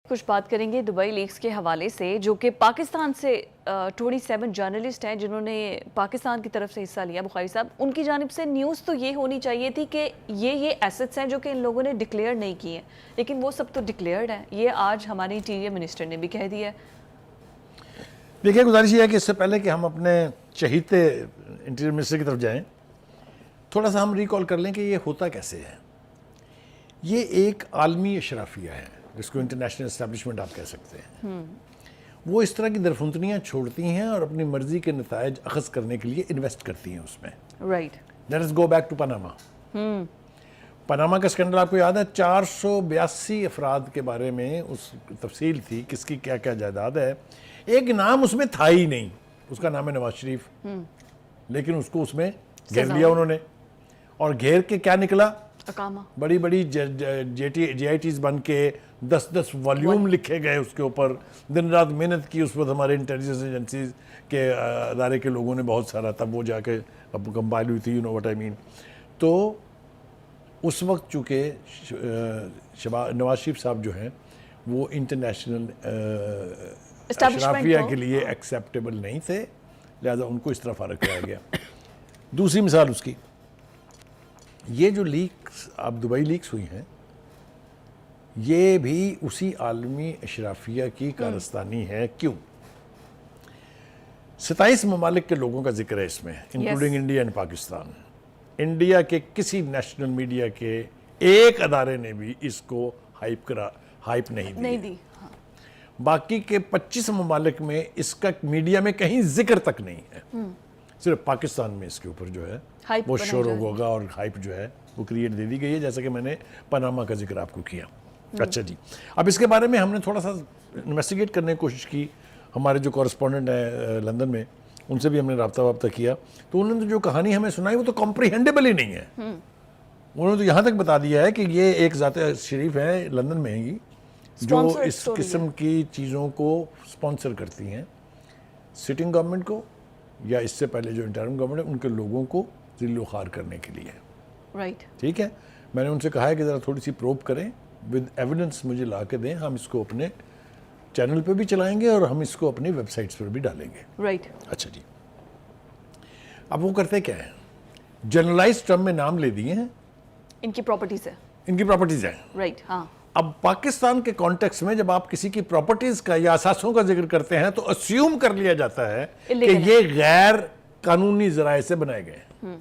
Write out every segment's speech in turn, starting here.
کچھ بات کریں گے دبئی لیکس کے حوالے سے، جو کہ پاکستان سے 27 جرنلسٹ ہیں جنہوں نے پاکستان کی طرف سے حصہ لیا. بخاری صاحب، ان کی جانب سے نیوز تو یہ ہونی چاہیے تھی کہ یہ ایسٹس ہیں جو کہ ان لوگوں نے ڈکلیئر نہیں کی ہیں، لیکن وہ سب تو ڈکلیئرڈ ہیں. یہ آج ہمارے انٹیریئر منسٹر نے بھی کہہ دیا ہے. دیکھیے، گزارش یہ ہے کہ اس سے پہلے کہ ہم اپنے چہیتے انٹیریئر منسٹر کی طرف جائیں، تھوڑا سا ہم ریکال کر لیں کہ یہ ہوتا کیسے ہے. یہ ایک عالمی اشرافیہ ہے جس کو انٹرنیشنل اسٹیبلشمنٹ آپ کہہ سکتے ہیں. وہ اس طرح کی درفندنیاں چھوڑتی ہیں اور اپنی مرضی کے نتائج اخذ کرنے کے لیے انویسٹ کرتی ہیں اس میں. Right. Let us go back to Panama. Panama کا سکینڈل آپ کو یاد ہے، 482 افراد کے بارے میں اس تفصیل تھی کس کی کیا کیا جائیداد ہے. ایک نام اس میں تھا ہی نہیں، اس کا نام ہے نواز شریف، لیکن اس کو اس میں گھیر لیا انہوں نے. اور گھیر کے کیا نکلا؟ بڑی بڑی جے آئی ٹیز بن کے 10 والیوم لکھے گئے اس کے اوپر. دن رات محنت کی اس وقت ہمارے انٹیلیجنس ایجنسیز کے ادارے کے لوگوں نے بہت سارا، تب وہ جا کے اب کمپائل ہوئی تھی، یو نو وٹ آئی مین. تو اس وقت چونکہ نواز شریف صاحب جو ہیں وہ انٹرنیشنل اشرافیہ کے لیے ایکسیپٹیبل نہیں تھے، لہذا ان کو اس طرح فارغ کرایا گیا. دوسری مثال اس کی، یہ جو لیکس اب دبئی لیکس ہوئی ہیں، یہ بھی اسی عالمی اشرافیہ کی کارستانی ہے. کیوں؟ 27 ممالک کے لوگوں کا ذکر ہے اس میں، including India and Pakistan. India کے کسی نیشنل میڈیا کے ایک ادارے نے بھی اس کو ہائپ نہیں دی. باقی کے 25 ممالک میں اس کا میڈیا میں کہیں ذکر تک نہیں ہے. صرف پاکستان میں اس کے اوپر جو ہے وہ شور ہوگا اور ہائپ جو ہے وہ کریٹ دے دی گئی ہے، جیسا کہ میں نے پاناما کا ذکر آپ کو کیا. اچھا جی، اب اس کے بارے میں ہم نے تھوڑا سا انویسٹیگیٹ کرنے کی کوشش کی. ہمارے جو کورسپونڈنٹ ہیں لندن میں، ان سے بھی ہم نے رابطہ کیا، تو انہوں نے جو کہانی ہمیں سنائی وہ تو کمپریہنڈیبل ہی نہیں ہے. انہوں نے تو یہاں تک بتا دیا ہے کہ یہ ایک ذات شریف ہیں لندن میں ہی جو اس قسم کی چیزوں کو سپانسر کرتی ہیں، سٹنگ گورنمنٹ کو یا اس سے پہلے جو انٹرم گورنمنٹ ہے ان کے لوگوں کو ذل و خوار کرنے کے لیے. رائٹ. ٹھیک ہے، میں نے ان سے کہا ہے کہ ذرا تھوڑی سی پروب کریں، ود ایویڈنس مجھے لا کے دیں، ہم اس کو اپنے چینل پہ بھی چلائیں گے اور ہم اس کو اپنی ویب سائٹس پر بھی ڈالیں گے. رائٹ. اچھا جی، اب وہ کرتے کیا ہے؟ جنرلائز ٹرم میں نام لے دیے ہیں، ان کی پراپرٹیز ہے. رائٹ. ہاں. اب پاکستان کے کانٹیکس میں جب آپ کسی کی پراپرٹیز کا یا اثاثوں کا ذکر کرتے ہیں تو اسیوم کر لیا جاتا ہے کہ یہ غیر قانونی ذرائع سے بنائے گئے ہیں.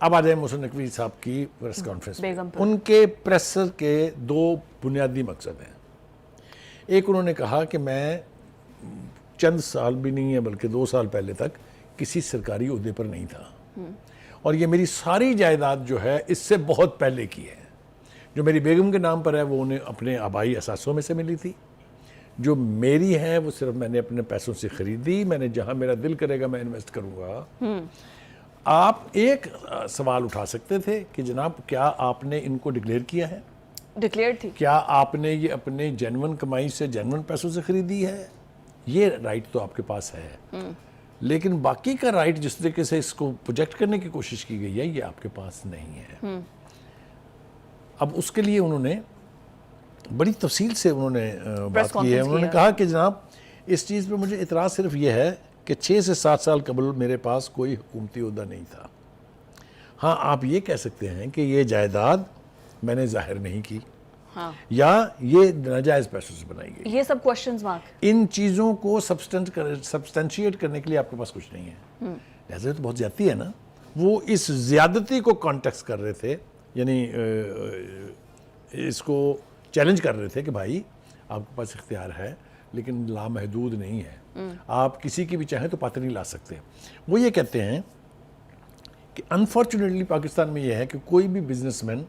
اب آ جائیں محسن نقوی صاحب کی پریس کانفرنس میں. ان کے پریس کے 2 بنیادی مقصد ہیں. ایک انہوں نے کہا کہ میں چند سال بھی نہیں ہے بلکہ 2 سال پہلے تک کسی سرکاری عہدے پر نہیں تھا، اور یہ میری ساری جائیداد جو ہے اس سے بہت پہلے کی ہے. جو میری بیگم کے نام پر ہے وہ انہیں اپنے آبائی اثاثوں میں سے ملی تھی. جو میری ہے وہ صرف میں نے اپنے پیسوں سے خریدی. میں نے جہاں میرا دل کرے گا میں انویسٹ کروں گا. آپ ایک سوال اٹھا سکتے تھے کہ جناب کیا آپ نے ان کو ڈکلیئر کیا ہے؟ ڈکلیئر تھی. کیا آپ نے یہ اپنے جینون کمائی سے جینون پیسوں سے خریدی ہے؟ یہ رائٹ تو آپ کے پاس ہے، لیکن باقی کا رائٹ جس طریقے سے اس کو پروجیکٹ کرنے کی کوشش کی گئی ہے یہ آپ کے پاس نہیں ہے. اب اس کے لیے انہوں نے بڑی تفصیل سے انہوں نے بات کی ہے. انہوں نے کہا کہ جناب اس چیز پہ مجھے اعتراض صرف یہ ہے کہ 6 سے 7 سال قبل میرے پاس کوئی حکومتی عہدہ نہیں تھا. ہاں آپ یہ کہہ سکتے ہیں کہ یہ جائیداد میں نے ظاہر نہیں کی، یا یہ ناجائز پیسوں سے بنائی گئی. یہ سب کوشچنز مارک. ان چیزوں کو سبسٹینشیٹ کرنے کے لیے آپ کے پاس کچھ نہیں ہے. لہذا تو بہت زیادتی ہے نا. وہ اس زیادتی کو کانٹیکس کر رہے تھے، یعنی اس کو چیلنج کر رہے تھے کہ بھائی آپ کے پاس اختیار ہے لیکن لامحدود نہیں ہے، آپ کسی کی بھی چاہیں تو پاتہ نہیں لا سکتے. وہ یہ کہتے ہیں کہ انفارچونیٹلی پاکستان میں یہ ہے کہ کوئی بھی بزنس مین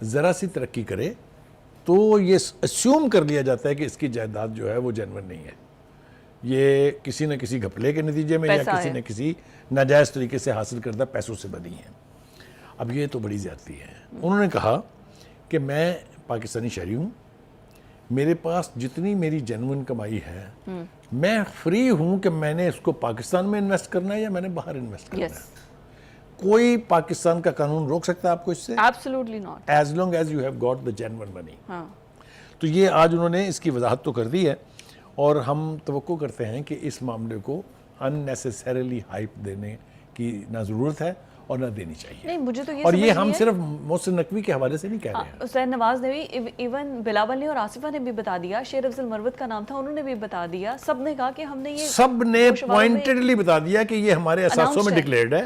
ذرا سی ترقی کرے تو یہ اسیوم کر لیا جاتا ہے کہ اس کی جائیداد جو ہے وہ جینون نہیں ہے، یہ کسی نہ کسی گھپلے کے نتیجے میں یا کسی نہ کسی ناجائز طریقے سے حاصل کردہ پیسوں سے بنی ہے. اب یہ تو بڑی زیادتی ہے. انہوں نے کہا کہ میں پاکستانی شہری ہوں، میرے پاس جتنی میری جینون کمائی ہے میں فری ہوں کہ میں نے اس کو پاکستان میں انویسٹ کرنا ہے یا میں نے باہر انویسٹ کرنا ہے. کوئی پاکستان کا قانون روک سکتا ہے آپ کو اس سے؟ Absolutely not. As long as you have got the genuine money. تو یہ آج انہوں نے اس کی وضاحت تو کر دی ہے اور ہم توقع کرتے ہیں کہ اس معاملے کو unnecessarily ہائپ دینے کی نہ ضرورت ہے اور نہ دینی چاہیے. نہیں مجھے تو یہ اور یہ سمجھ ہم نہیں ہے. صرف محسن نقوی کے حوالے سے نہیں کہہ رہے ہیں. حسین نواز نے بھی ایون بلاول نے اور آصفہ نے بھی بتا دیا, شیر افضل مروت کا نام تھا انہوں نے بھی بتا دیا, سب نے کہا کہ ہم نے یہ سب نے پوائنٹڈلی بتا دیا کہ یہ ہمارے اثاثوں میں ڈکلیئرڈ ہے.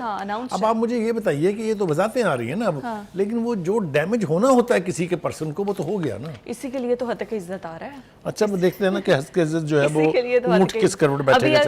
اب آپ مجھے یہ بتائیے کہ یہ تو وضاحتیں آ رہی ہیں نا اب, لیکن وہ جو ڈیمیج ہونا ہوتا ہے کسی کے پرسن کو وہ تو ہو گیا نا. اسی کے لیے تو حتک عزت آ رہا ہے. اچھا دیکھتے ہیں نا کہ حتک عزت جو ہے وہ اونٹ کس کروٹ بیٹھے گا.